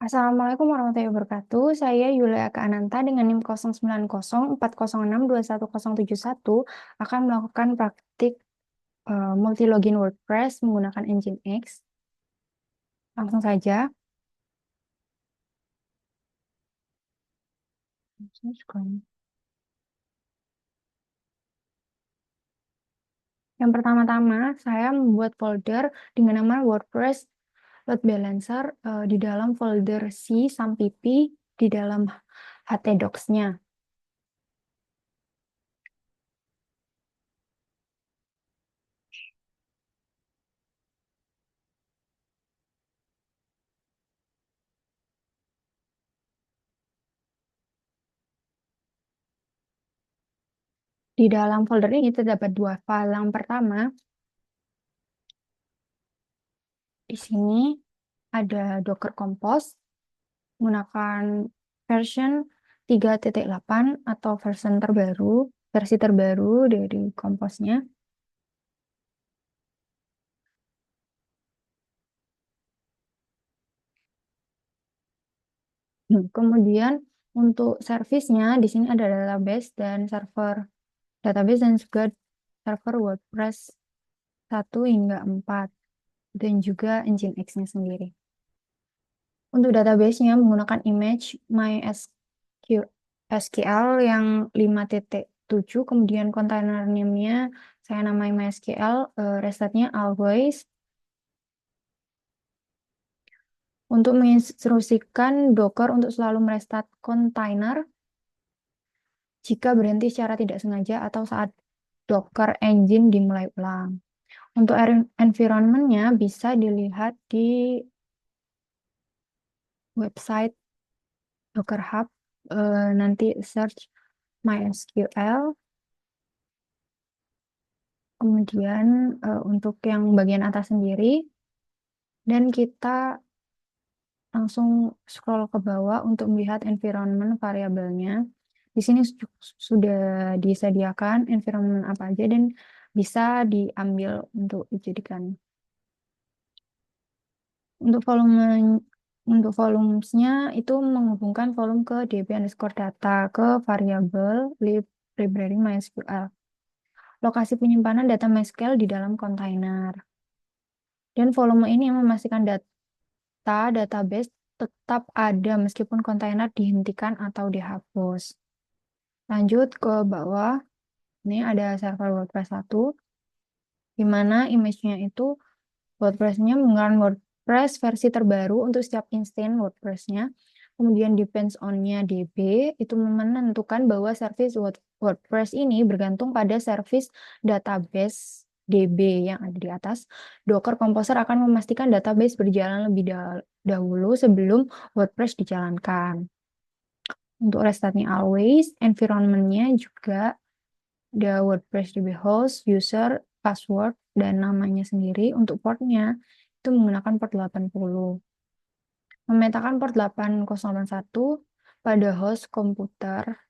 Assalamualaikum warahmatullahi wabarakatuh. Saya Yulia Ananta dengan NIM 090406210171 akan melakukan praktik multi-login WordPress menggunakan Nginx. Langsung saja. Yang pertama-tama, saya membuat folder dengan nama WordPress Load Balancer di dalam folder C sampai P di dalam htdocs-nya. Di dalam folder ini terdapat dua file. Yang pertama, di sini ada Docker Compose menggunakan version 3.8 atau versi terbaru dari Compose-nya. Kemudian untuk servisnya di sini ada database dan juga server WordPress 1 hingga 4 dan juga Nginx-nya sendiri. Untuk database-nya menggunakan image MySQL yang 5.7, kemudian container name-nya saya namai MySQL, restart-nya always. Untuk menginstruksikan Docker untuk selalu merestart container jika berhenti secara tidak sengaja atau saat Docker engine dimulai ulang. Untuk environment-nya bisa dilihat di website Docker Hub, nanti search MySQL. Kemudian untuk yang bagian atas sendiri, dan kita langsung scroll ke bawah untuk melihat environment variabelnya. Di sini sudah disediakan environment apa aja dan bisa diambil untuk dijadikan. Untuk volumesnya itu menghubungkan volume ke db_data ke variabel library MySQL. Lokasi penyimpanan data MySQL di dalam kontainer. Dan volume ini memastikan database tetap ada meskipun kontainer dihentikan atau dihapus. Lanjut ke bawah, ini ada server WordPress 1, di mana image-nya itu WordPress-nya menggunakan WordPress versi terbaru untuk setiap instance WordPress-nya. Kemudian depends on-nya DB, itu menentukan bahwa service WordPress ini bergantung pada service database DB yang ada di atas. Docker Composer akan memastikan database berjalan lebih dahulu sebelum WordPress dijalankan. Untuk restart-nya always, environment-nya juga ada WordPress DB host, user, password, dan namanya sendiri. Untuk port-nya itu menggunakan port 80. Memetakan port 8081 pada host komputer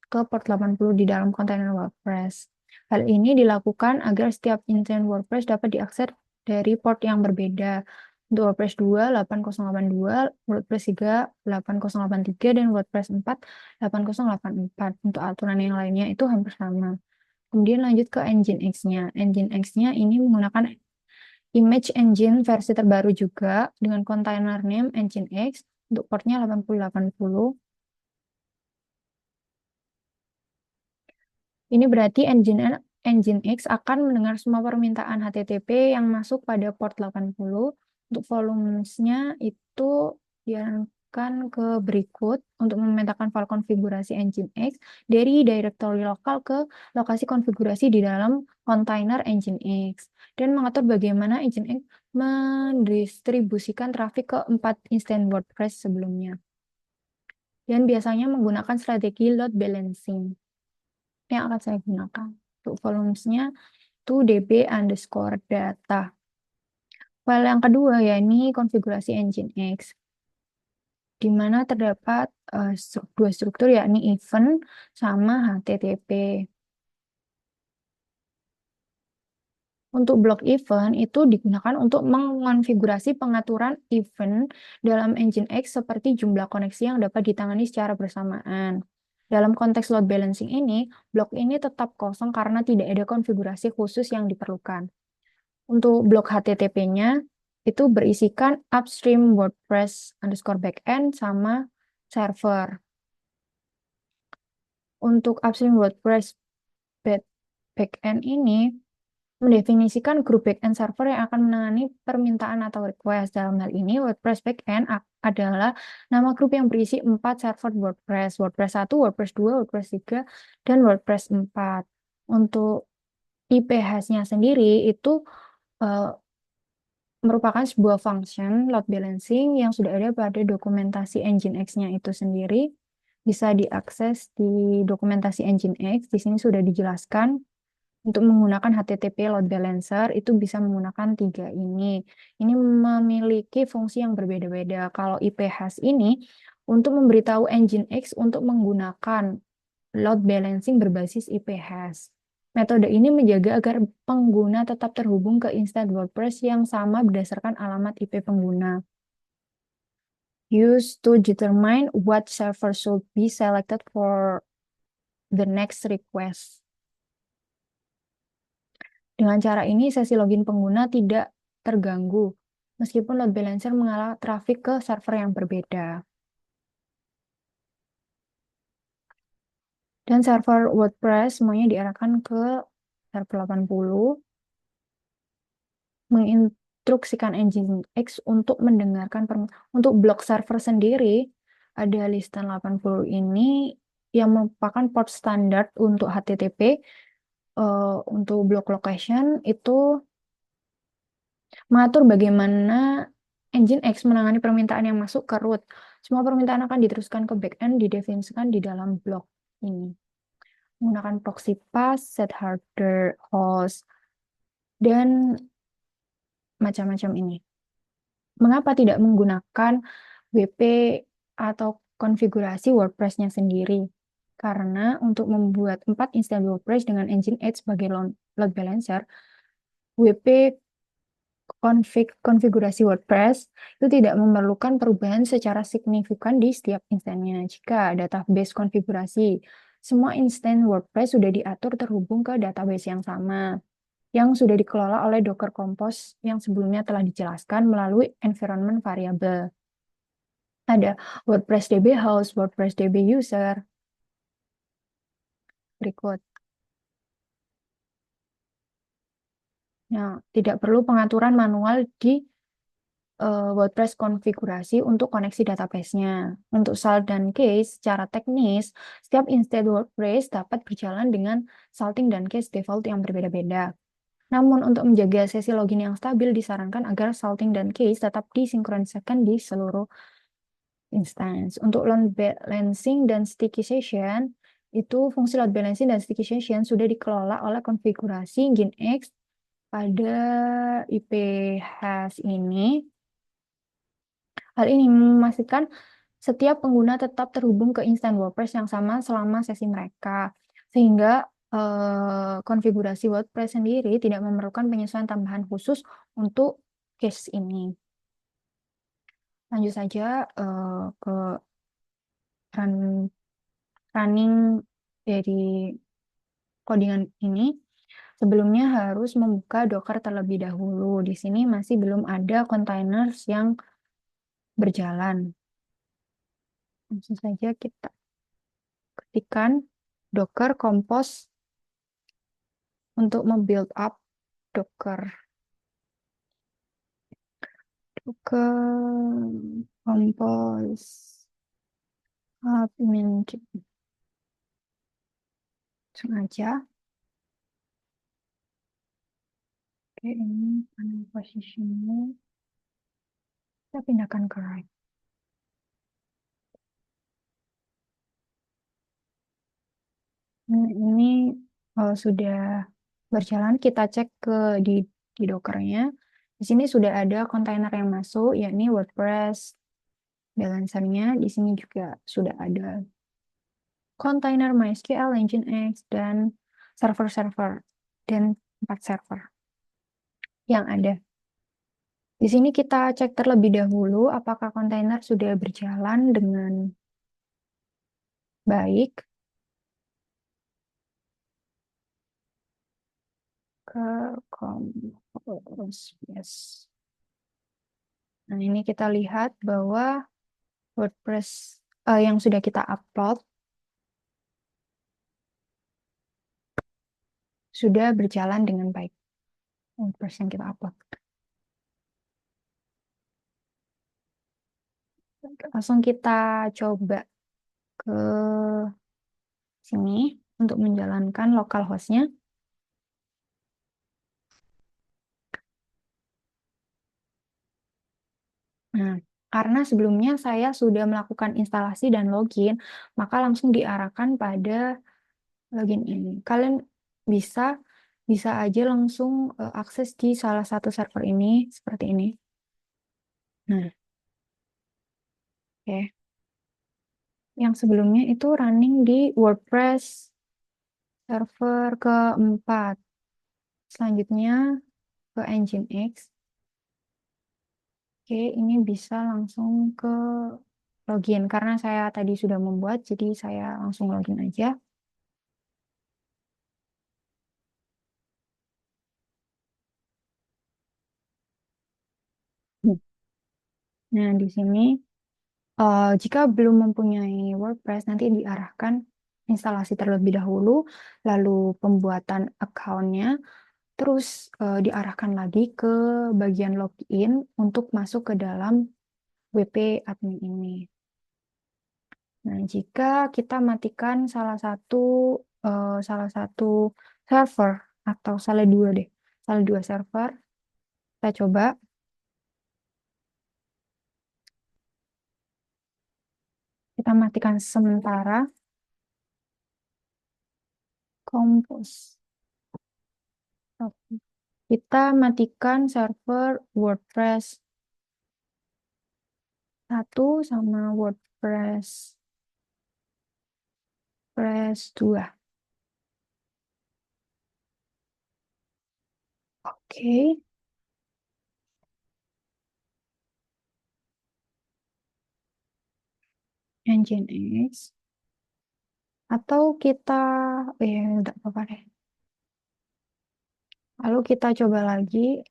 ke port 80 di dalam kontainer WordPress. Hal ini dilakukan agar setiap instance WordPress dapat diakses dari port yang berbeda. Untuk WordPress 2, 8082, WordPress 3, 8083, dan WordPress 4, 8084. Untuk aturan yang lainnya itu hampir sama. Kemudian lanjut ke Nginx-nya. Nginx-nya ini menggunakan image engine versi terbaru juga dengan container name Nginx untuk portnya 8080. Ini berarti Nginx akan mendengar semua permintaan HTTP yang masuk pada port 80. Untuk volumesnya itu diarahkan ke berikut untuk memetakan file konfigurasi Nginx dari directory lokal ke lokasi konfigurasi di dalam kontainer Nginx dan mengatur bagaimana Nginx mendistribusikan trafik ke 4 instance WordPress sebelumnya. Dan biasanya menggunakan strategi load balancing yang akan saya gunakan. Untuk volumesnya itu db_data. File yang kedua ya ini konfigurasi Nginx, di mana terdapat dua struktur yakni event sama HTTP. Untuk block event itu digunakan untuk mengonfigurasi pengaturan event dalam Nginx seperti jumlah koneksi yang dapat ditangani secara bersamaan. Dalam konteks load balancing ini, blok ini tetap kosong karena tidak ada konfigurasi khusus yang diperlukan. Untuk blok HTTP-nya itu berisikan upstream WordPress underscore backend sama server. Untuk upstream WordPress backend ini mendefinisikan grup backend server yang akan menangani permintaan atau request. Dalam hal ini, WordPress backend adalah nama grup yang berisi 4 server WordPress. WordPress 1, WordPress 2, WordPress 3, dan WordPress 4. Untuk IP hash-nya sendiri itu merupakan sebuah function load balancing yang sudah ada pada dokumentasi Nginx-nya itu sendiri. Bisa diakses di dokumentasi Nginx. Di sini sudah dijelaskan untuk menggunakan HTTP load balancer itu bisa menggunakan 3 ini. Ini memiliki fungsi yang berbeda-beda. Kalau IP hash ini untuk memberitahu Nginx untuk menggunakan load balancing berbasis IP hash. Metode ini menjaga agar pengguna tetap terhubung ke instansi WordPress yang sama berdasarkan alamat IP pengguna. Used to determine what server should be selected for the next request. Dengan cara ini, sesi login pengguna tidak terganggu, meskipun load balancer mengalah trafik ke server yang berbeda. Dan server WordPress semuanya diarahkan ke server 80, menginstruksikan Nginx untuk mendengarkan untuk blok server sendiri, ada listan 80 ini yang merupakan port standar untuk HTTP. Untuk block location itu mengatur bagaimana Nginx menangani permintaan yang masuk ke root. Semua permintaan akan diteruskan ke backend didefinisikan di dalam blok ini. Menggunakan proxy path, set header host, dan macam-macam ini. Mengapa tidak menggunakan WP atau konfigurasi WordPress-nya sendiri? Karena untuk membuat 4 instansi WordPress dengan Nginx sebagai load balancer, WP konfigurasi WordPress itu tidak memerlukan perubahan secara signifikan di setiap instannya. Jika database konfigurasi, semua instan WordPress sudah diatur terhubung ke database yang sama, yang sudah dikelola oleh Docker Compose yang sebelumnya telah dijelaskan melalui environment variable. Ada WordPress DB host, WordPress DB user. Berikut. Nah, tidak perlu pengaturan manual di WordPress konfigurasi untuk koneksi database-nya. Untuk salt dan case, secara teknis, setiap instansi WordPress dapat berjalan dengan salting dan case default yang berbeda-beda. Namun, untuk menjaga sesi login yang stabil, disarankan agar salting dan case tetap disinkronisasikan di seluruh instance. Untuk load balancing dan sticky session, itu fungsi load balancing dan sticky session sudah dikelola oleh konfigurasi Nginx pada IP hash ini. Hal ini memastikan setiap pengguna tetap terhubung ke instan WordPress yang sama selama sesi mereka, sehingga konfigurasi WordPress sendiri tidak memerlukan penyesuaian tambahan khusus untuk case ini. Lanjut saja ke running dari codingan ini. Sebelumnya harus membuka Docker terlebih dahulu. Di sini masih belum ada containers yang berjalan. Langsung saja kita ketikkan Docker Compose untuk membuild up Docker. Docker Compose admin sengaja. Oke, ini posisinya. Kita pindahkan ke right. Nah, ini sudah berjalan, kita cek di Docker-nya. Di sini sudah ada kontainer yang masuk, yakni WordPress balancer-nya. Di sini juga sudah ada kontainer MySQL, Nginx, dan server-server, dan 4 server. yang ada. Di sini kita cek terlebih dahulu apakah kontainer sudah berjalan dengan baik ke compose. Yes. Nah, ini kita lihat bahwa WordPress yang sudah kita upload sudah berjalan dengan baik. WordPress yang kita upload. Langsung kita coba ke sini untuk menjalankan localhost-nya. Nah, karena sebelumnya saya sudah melakukan instalasi dan login, maka langsung diarahkan pada login ini. Kalian bisa bisa aja langsung akses di salah satu server ini seperti ini. Nah, oke. Yang sebelumnya itu running di WordPress server keempat. Selanjutnya ke Nginx. Oke, ini bisa langsung ke login. Karena saya tadi sudah membuat, jadi saya langsung login aja. Nah, di sini jika belum mempunyai WordPress, nanti diarahkan instalasi terlebih dahulu, lalu pembuatan account-nya, terus diarahkan lagi ke bagian login untuk masuk ke dalam WP admin ini. Nah, jika kita matikan salah satu server atau salah dua server, kita coba kita matikan sementara Compose. Kita matikan server WordPress satu sama WordPress 2. Oke, Nginx. Atau kita, ya udah apa-apa deh. Lalu kita coba lagi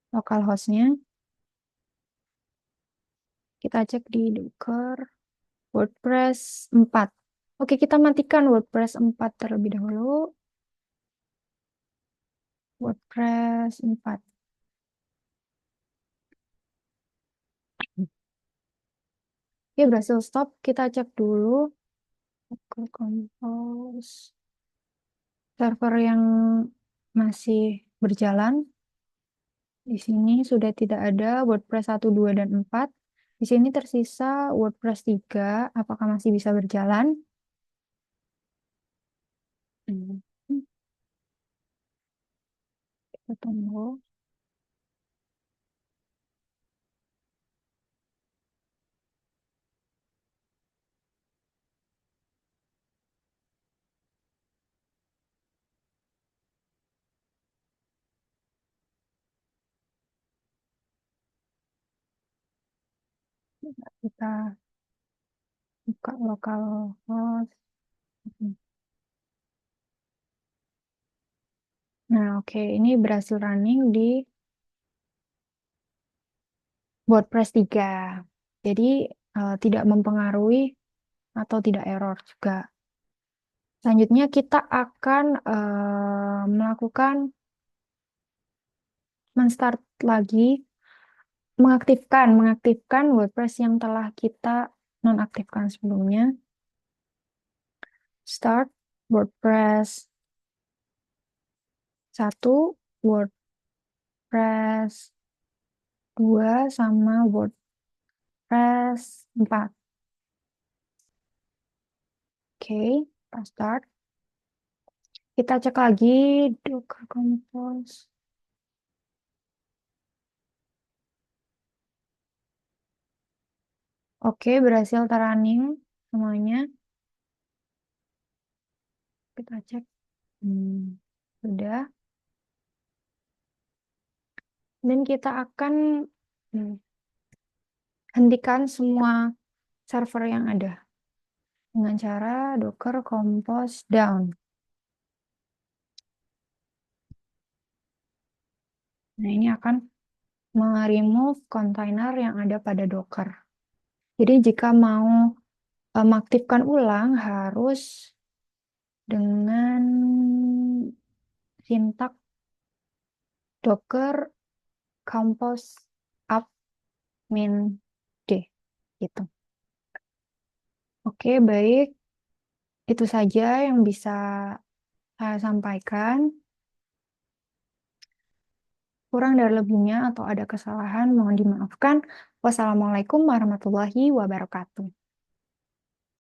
localhost-nya. Kita cek di Docker WordPress 4. Oke, kita matikan WordPress 4 terlebih dahulu. WordPress 4. Oke, berhasil stop. Kita cek dulu ke compose. Server yang masih berjalan. Di sini sudah tidak ada WordPress 1, 2, dan 4. Di sini tersisa WordPress 3. Apakah masih bisa berjalan? Hmm, Kita tunggu. Kita buka localhost. Nah, oke. Ini berhasil running di WordPress 3. Jadi, tidak mempengaruhi atau tidak error juga. Selanjutnya, kita akan melakukan menstart lagi, mengaktifkan WordPress yang telah kita nonaktifkan sebelumnya. Start WordPress 1, WordPress 2, sama WordPress 4. Oke, kita start. Kita cek lagi Docker Compose. Oke, berhasil terunning semuanya. Kita cek. Sudah. Dan kita akan hmm, hentikan semua server yang ada dengan cara docker compose down. Nah, ini akan remove kontainer yang ada pada Docker. Jadi jika mau mengaktifkan ulang harus dengan sintak Docker compose up min d gitu. Oke, baik. Itu saja yang bisa saya sampaikan. Kurang dari lebihnya atau ada kesalahan mohon dimaafkan. Wassalamualaikum warahmatullahi wabarakatuh.